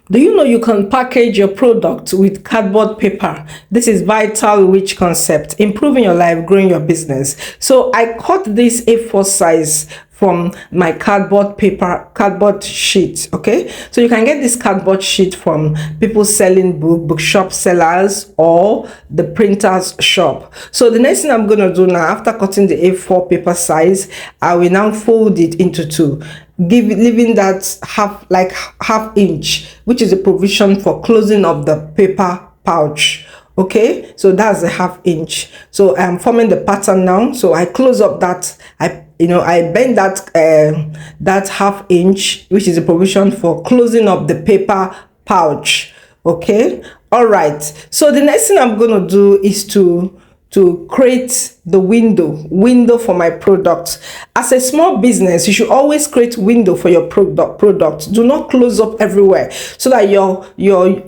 Do you know you can package your product with cardboard paper? This is vital rich concept, improving your life, growing your business. So I cut this A4 size from my cardboard sheet. Okay, so you can get this cardboard sheet from people selling bookshop sellers or the printers shop. So the next thing I'm going to do now, after cutting the A4 paper size, I will now fold it into two, leaving that half inch, which is a provision for closing of the paper pouch. Okay, so that's a half inch. So I'm forming the pattern now. So I close up that, I bend that half inch, which is a provision for closing up the paper pouch. Okay, all right. So the next thing I'm going to do is to create the window for my product. As a small business, you should always create window for your product. Do not close up everywhere, so that your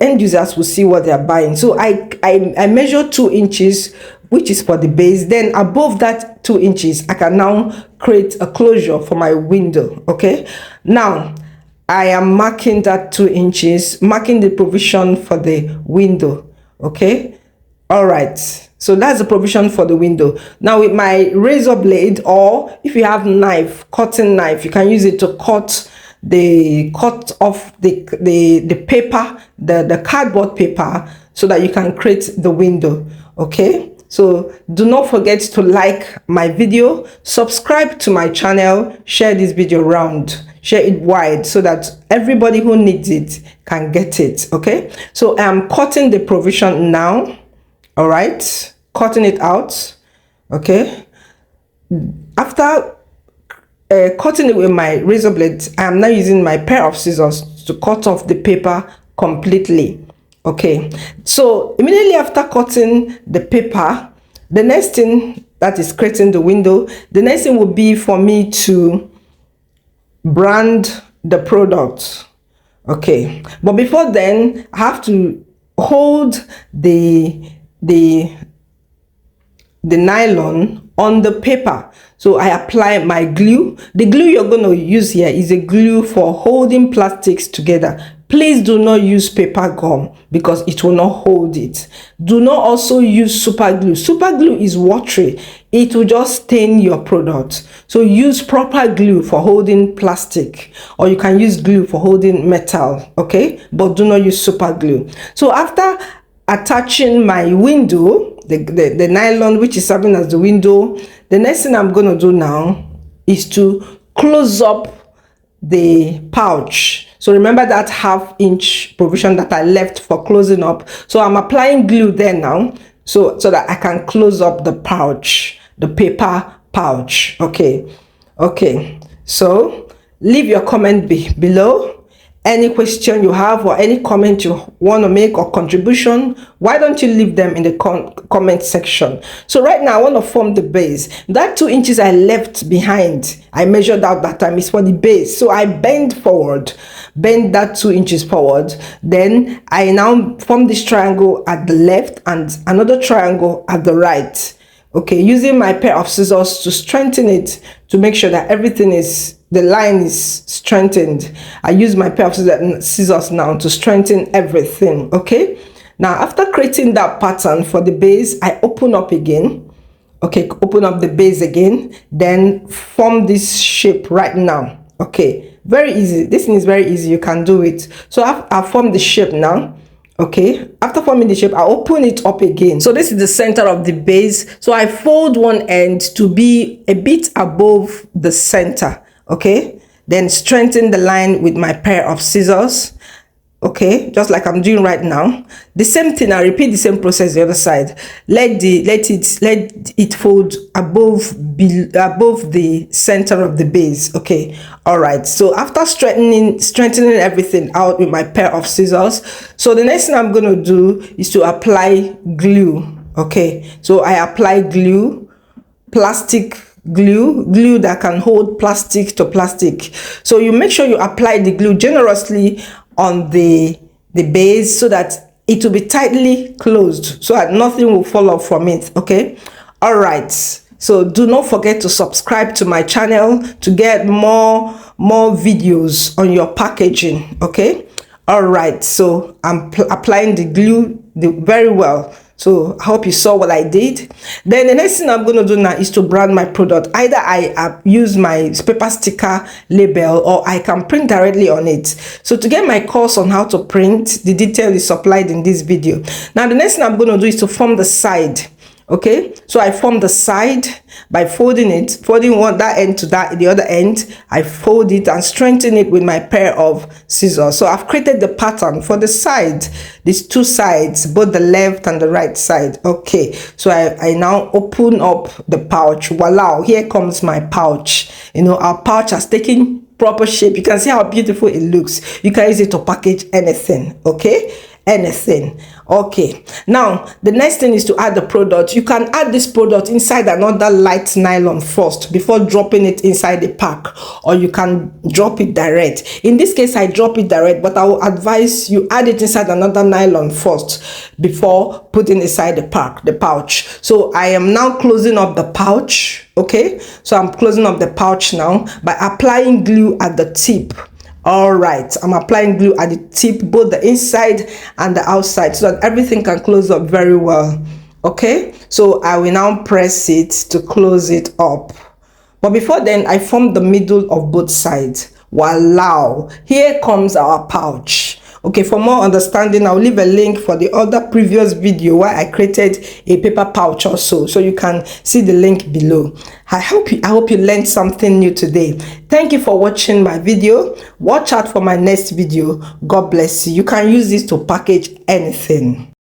end users will see what they are buying. So I measure 2 inches, which is for the base. Then above that 2 inches, I can now create a closure for my window. Okay, now I am marking that 2 inches, marking the provision for the window. Okay, all right. So that's the provision for the window. Now with my razor blade, or if you have cutting knife, you can use it to cut off the paper, the cardboard paper, so that you can create the window. Okay, so do not forget to like my video, subscribe to my channel, share this video around, share it wide, so that everybody who needs it can get it. Okay, so I'm cutting the provision now. All right, cutting it out. Okay, after cutting it with my razor blade, I am now using my pair of scissors to cut off the paper completely. Okay, so immediately after cutting the paper, the next thing, that is creating the window, the next thing will be for me to brand the product. Okay, but before then, I have to hold the nylon on the paper. So I apply my glue. The glue you're going to use here is a glue for holding plastics together. Please do not use paper gum, because it will not hold it. Do not also use super glue. Super glue is watery. It will just stain your product. So use proper glue for holding plastic, or you can use glue for holding metal. Okay, but do not use super glue. So after attaching my window, the nylon which is serving as the window, the next thing I'm going to do now is to close up the pouch. So remember that half inch provision that I left for closing up. So I'm applying glue there now, so that I can close up the pouch, the paper pouch. Okay, so leave your comment below. Any question you have, or any comment you want to make, or contribution, why don't you leave them in the comment section? So right now I want to form the base. That 2 inches I left behind, I measured out that time, is for the base. So I bend that 2 inches forward. Then I now form this triangle at the left and another triangle at the right. Okay, using my pair of scissors to strengthen it, to make sure that the line is strengthened. I use my pair of scissors now to strengthen everything. Okay, now after creating that pattern for the base, I open up again. Okay, open up the base again, then form this shape right now. Okay, very easy. This thing is very easy. You can do it. So I've formed the shape now. Okay, after forming the shape, I open it up again. So this is the center of the base. So I fold one end to be a bit above the center. Okay, then strengthen the line with my pair of scissors. Okay, just like I'm doing right now. The same thing, I repeat the same process the other side. Let it fold above the center of the base. Okay, all right. So after strengthening everything out with my pair of scissors, so the next thing I'm going to do is to apply glue. Okay, so I apply glue, plastic glue that can hold plastic to plastic. So you make sure you apply the glue generously on the base, so that it will be tightly closed, so that nothing will fall off from it. Okay, all right. So do not forget to subscribe to my channel to get more videos on your packaging. Okay, All right, so I'm applying the glue very well. So I hope you saw what I did. Then the next thing I'm going to do now is to brand my product. Either I use my paper sticker label, or I can print directly on it. So to get my course on how to print, the detail is supplied in this video. Now the next thing I'm going to do is to form the side. Okay, so I form the side by folding that end to the other end. I fold it and strengthen it with my pair of scissors. So I've created the pattern for the side, these two sides, both the left and the right side. Okay, so I now open up the pouch. Voila, here comes my pouch. You know, our pouch has taken proper shape. You can see how beautiful it looks. You can use it to package anything. Okay, anything. Okay, now the next thing is to add the product. You can add this product inside another light nylon first before dropping it inside the pack, or you can drop it direct. In this case, I drop it direct, but I will advise you add it inside another nylon first before putting inside the pouch. So I am now closing up the pouch. Okay, so I'm closing up the pouch now by applying glue at the tip. All right, I'm applying glue at the tip, both the inside and the outside, so that everything can close up very well. Okay, so I will now press it to close it up. But before then, I formed the middle of both sides. Voila, here comes our pouch. Okay, for more understanding, I'll leave a link for the other previous video where I created a paper pouch also, so you can see the link below. I hope you learned something new today. Thank you for watching my video. Watch out for my next video. God bless you. You can use this to package anything.